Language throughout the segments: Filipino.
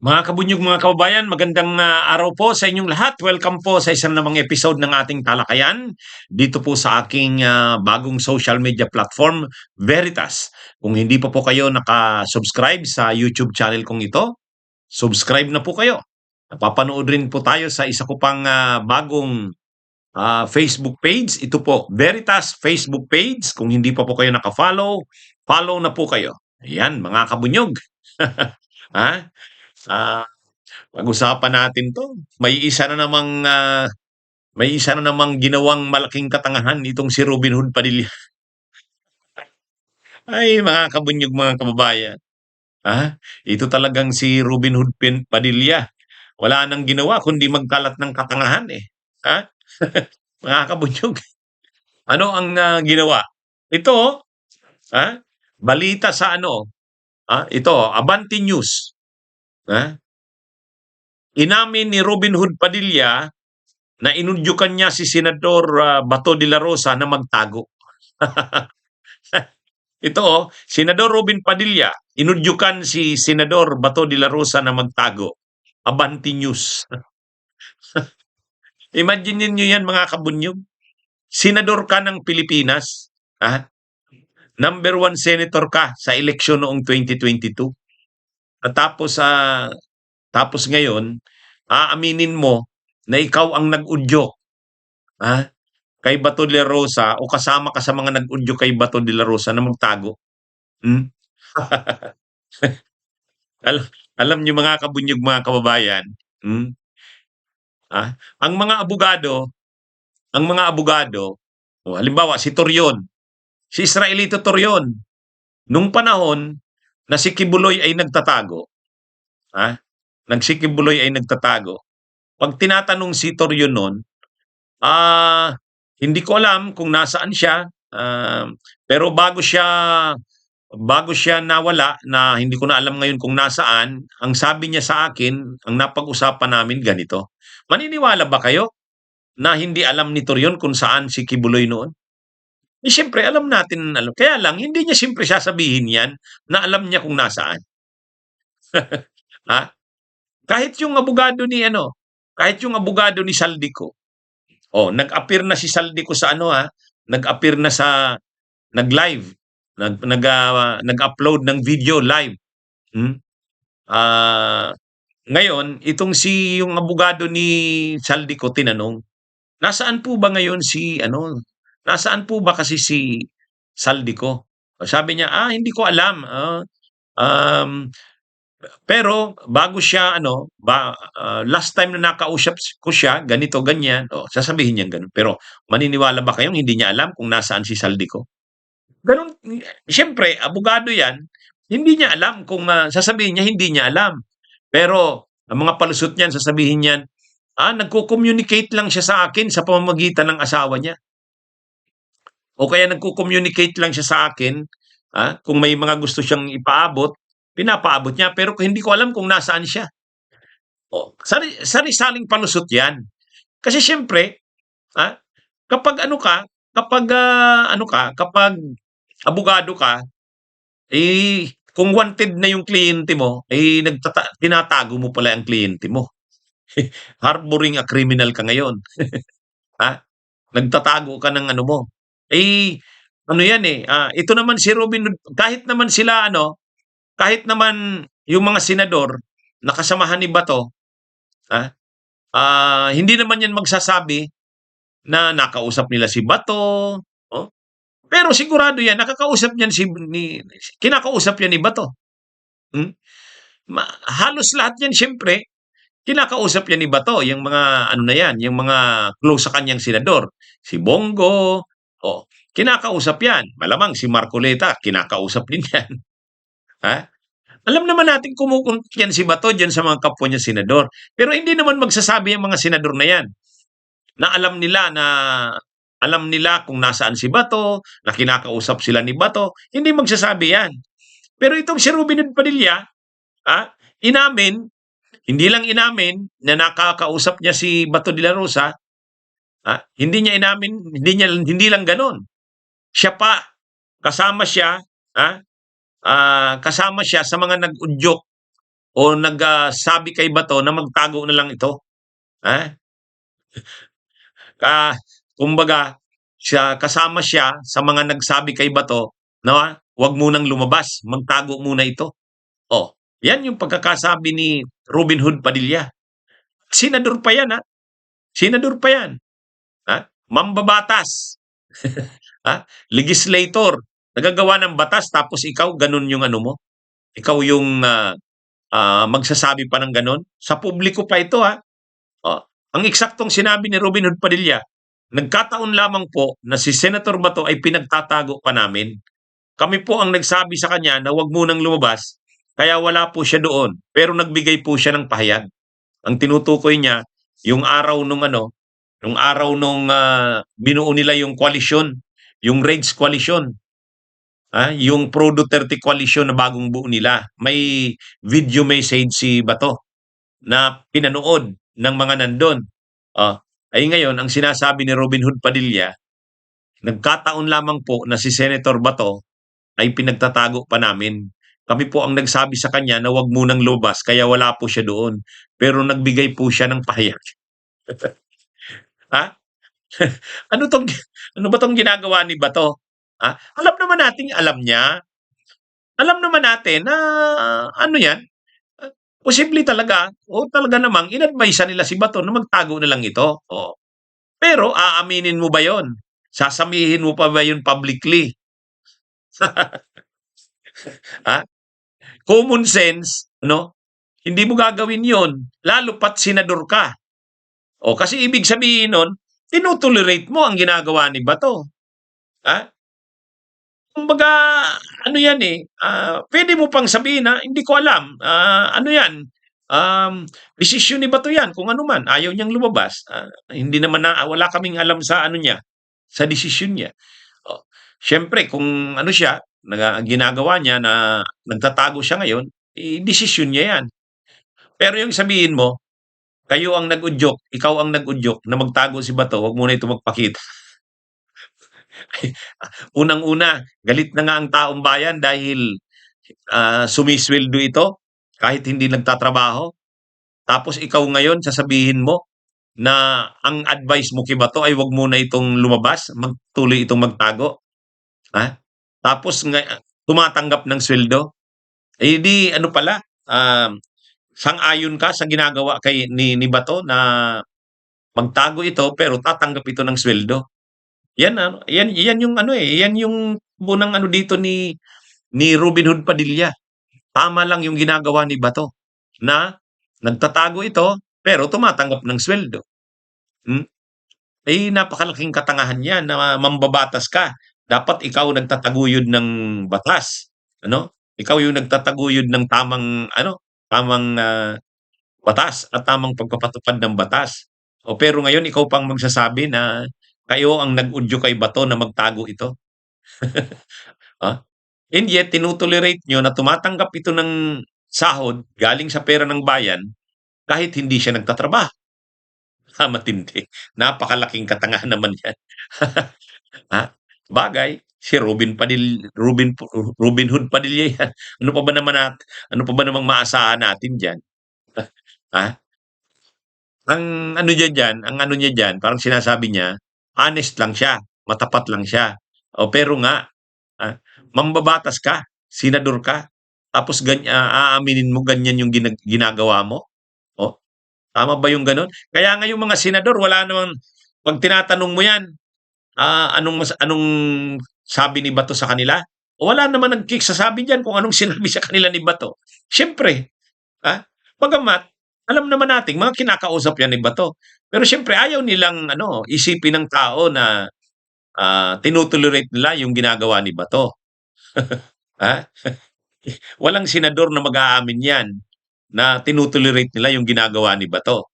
Mga kabunyog, mga kababayan, magandang araw po sa inyong lahat. Welcome po sa isang namang episode ng ating talakayan dito po sa aking bagong social media platform, Veritas. Kung hindi pa po kayo naka-subscribe sa YouTube channel kong ito, subscribe na po kayo. Napapanood rin po tayo sa isa ko pang bagong Facebook page. Ito po, Veritas Facebook page. Kung hindi pa po kayo naka-follow, follow na po kayo. Ayan, mga kabunyog. ha? Ah, Pag-usapan natin 'to. May isa na namang ginawang malaking katangahan itong si Robin Hood Padilla. Ay, mga kabunyog, mga kababayan, ito talagang si Robin Hood Padilla, wala nang ginawa kundi magkalat ng katangahan, eh, ha? Mga kabunyog, ano ang ginawa? Ito, ah, balita sa ano, ito, Abante News, ah, inamin ni Robin Hood Padilla na inudyukan niya si Senador Bato de la Rosa na magtago. Ito, Senador Robin Padilla, inudyukan si Senador Bato de la Rosa na magtago. Abante News. Imagine niyo yan, mga kabunyog. Senador ka ng Pilipinas, number one senator ka sa eleksyon noong 2022. At tapos ngayon, aaminin mo na ikaw ang nag-udyok, kay Bato de la Rosa o kasama ka sa mga nag-udyok kay Bato de la Rosa na magtago. Hmm? Alam niyo, mga kabunyog, mga kababayan, hmm, ang mga abogado, halimbawa si Torion, si Israelito Torion, nung panahon na si Kibuloy ay nagtatago, ah, pag tinatanong si Torion noon, hindi ko alam kung nasaan siya, pero bago siya nawala, na hindi ko na alam ngayon kung nasaan, ang sabi niya sa akin, ang napag-usapan namin ganito, maniniwala ba kayo na hindi alam ni Torion kung saan si Kibuloy noon? Eh, siyempre alam natin, kaya lang hindi niya siyempre sasabihin yan na alam niya kung nasaan. Ha? Kahit yung abogado ni kahit yung abogado ni Saldico, nag-appear na si Saldico sa nag-appear na sa nag-live, nag-upload ng video live. Hmm? Ah, Ngayon, yung abogado ni Saldico tinanong, nasaan po ba ngayon nasaan po ba kasi si Saldico? Sabi niya, hindi ko alam. Um, Pero bago siya last time na nakausap ko siya, ganito, ganyan. Sasabihin niya gano'n. Pero maniniwala ba kayong hindi niya alam kung nasaan si Saldico? Gano'n, siyempre abogado 'yan, hindi niya alam kung, sasabihin niya hindi niya alam. Pero ang mga palusot niyan sasabihin niyan, nagko-communicate lang siya sa akin sa pamamagitan ng asawa niya. O kaya nagko-communicate lang siya sa akin, kung may mga gusto siyang ipaabot, pinapaabot niya, pero hindi ko alam kung nasaan siya. Sari-saring palusot 'yan. Kasi siyempre, ah, kapag abogado ka, kung wanted na yung kliyente mo, tinatago mo pala ang kliyente mo. Harboring a criminal ka ngayon. Ha? Nagtatago ka ng ano mo. Ano yan, ito naman si Robin Hood, kahit naman yung mga senador na kasamahan ni Bato, hindi naman yan magsasabi na nakausap nila si Bato, pero sigurado yan kinakausap yan ni Bato. Halos lahat yan siyempre kinakausap yan ni Bato, yung mga na yan, yung mga close sa kanyang senador, si Bongo, kinakausap yan. Malamang si Marcoleta kinakausap din yan. Alam naman natin kumukunot yan si Bato diyan sa mga kapwa niya senador. Pero hindi naman magsasabi ang mga senador na yan na alam nila kung nasaan si Bato, na kinakausap sila ni Bato. Hindi magsasabi yan. Pero itong si Robin Hood Padilla, inamin, hindi lang inamin na nakakausap niya si Bato de la Rosa, hindi lang ganoon. Siya pa, kasama siya, kasama siya sa mga nag-udyok o sabi kay Bato na magtago na lang ito? Ha? Ka Kumbaga, kasama siya sa mga nagsabi kay Bato na wag munang lumabas, magtago muna ito. Oh, yan yung pagkakasabi ni Robin Hood Padilla. Senador pa yan, ha? Senador pa yan. Ha? Mambabatas. Ha? Legislator. Nagagawa ng batas tapos ikaw ganun yung ano mo. Ikaw yung magsasabi pa ng ganun. Sa publiko pa ito, ha. Oh, ang eksaktong sinabi ni Robin Hood Padilla, nagkataon lamang po na si Senator Bato ay pinagtatago pa namin. Kami po ang nagsabi sa kanya na wag munang lumabas, kaya wala po siya doon. Pero nagbigay po siya ng pahayag. Ang tinutukoy niya, yung araw nung nung araw nung binuo nila yung koalisyon, yung Reds Coalition, yung Pro Duterte Coalition na bagong buo nila. May video message si Bato na pinanood ng mga nandun. Ah, ay ngayon, ang sinasabi ni Robin Hood Padilla, nagkataon lamang po na si Senator Bato ay pinagtatago pa namin. Kami po ang nagsabi sa kanya na wag munang lumabas, kaya wala po siya doon. Pero nagbigay po siya ng pahayag. Ha? Ano tong ano ba tong ginagawa ni Bato? Alam naman natin, alam niya. Alam naman natin na ano 'yan, posible talaga o talaga namang in-advise nila si Bato na magtago na lang ito. Oh. Pero aaminin mo ba 'yon? Sasamihin mo pa ba 'yun publicly? Ha? Common sense, no? Hindi mo gagawin 'yon lalo pat senador ka. O kasi ibig sabihin nun, tino-tolerate mo ang ginagawa ni Bato. Ha? Kumbaga ano 'yan, puwede mo pang sabihin na, "Hindi ko alam, ano 'yan, desisyon ni Bato 'yan kung ano man, ayaw niyang lumabas. Hindi naman wala kaming alam sa ano niya, sa desisyon niya." Oh, siyempre kung ano siya, ginagawa niya na nagtatago siya ngayon, desisyon niya 'yan. Pero yung sabihin mo, kayo ang nag-udyok, ikaw ang nag-udyok na magtago si Bato, "Wag muna ito magpakita." Unang-una, galit na nga ang taong bayan dahil sumisweldo ito kahit hindi nagtatrabaho. Tapos ikaw ngayon sasabihin mo na ang advice mo kay Bato ay wag muna itong lumabas, magtuloy itong magtago. Ha? Tapos tumatanggap ng sweldo. Eh di ano pala, sang-ayon ka sa ginagawa ni Bato na magtago ito pero tatanggap ito ng sweldo. Yan yung ano yan yung unang ano dito ni Robin Hood Padilla. Tama lang yung ginagawa ni Bato na nagtatago ito pero tumatanggap ng sweldo. Hmm? Napakalaking katangahan yan na mambabatas ka. Dapat ikaw nagtataguyod ng batas. Ano? Ikaw yung nagtataguyod ng tamang batas at tamang pagpapatupad ng batas. Pero ngayon ikaw pang magsasabi na kayo ang nag-udyo kay Bato na magtago ito. Ah, and yet tino-tolerate niyo na tumatanggap ito ng sahod galing sa pera ng bayan kahit hindi siya nagtatrabaho. Matindi. Napakalaking katangahan naman 'yan. Bagay si Robin Hood Padilla 'yan. Ano pa ba naman ano pa ba namang maasahan natin diyan? Ha? Ang ano niya diyan, parang sinasabi niya, honest lang siya, matapat lang siya. Pero nga, mambabatas ka, senador ka, tapos aaminin mo ganyan yung ginagawa mo? Oh, tama ba yung gano'n? Kaya nga yung mga senador wala namang 'pag tinatanong mo 'yan, anong sabi ni Bato sa kanila? Wala naman nagsasabi diyan kung anong sinabi sa kanila ni Bato. Siyempre, bagamat alam naman nating mga kinakausap 'yan ni Bato. Pero siyempre ayaw nilang isipin ng tao na, tino-tolerate nila yung ginagawa ni Bato. Ha? Walang senador na mag-aamin 'yan, na tino-tolerate nila yung ginagawa ni Bato.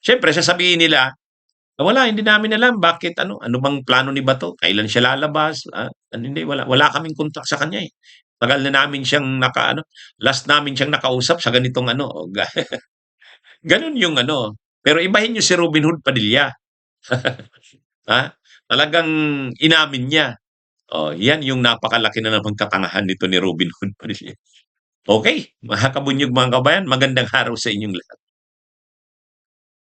Siyempre sasabihin nila, wala, hindi namin alam bakit ano bang plano ni Bato, kailan siya lalabas, hindi, wala kaming kontak sa kanya, eh. Tagal na namin siyang last namin siyang nakausap sa ganitong gano'n yung pero ibahin niyo si Robin Hood Padilla. Ha? Talagang inamin niya. Yan yung napakalaki na namang katangahan nito ni Robin Hood Padilla. Okey, mga kabunyog, mga kabayan, magandang araw sa inyong lahat.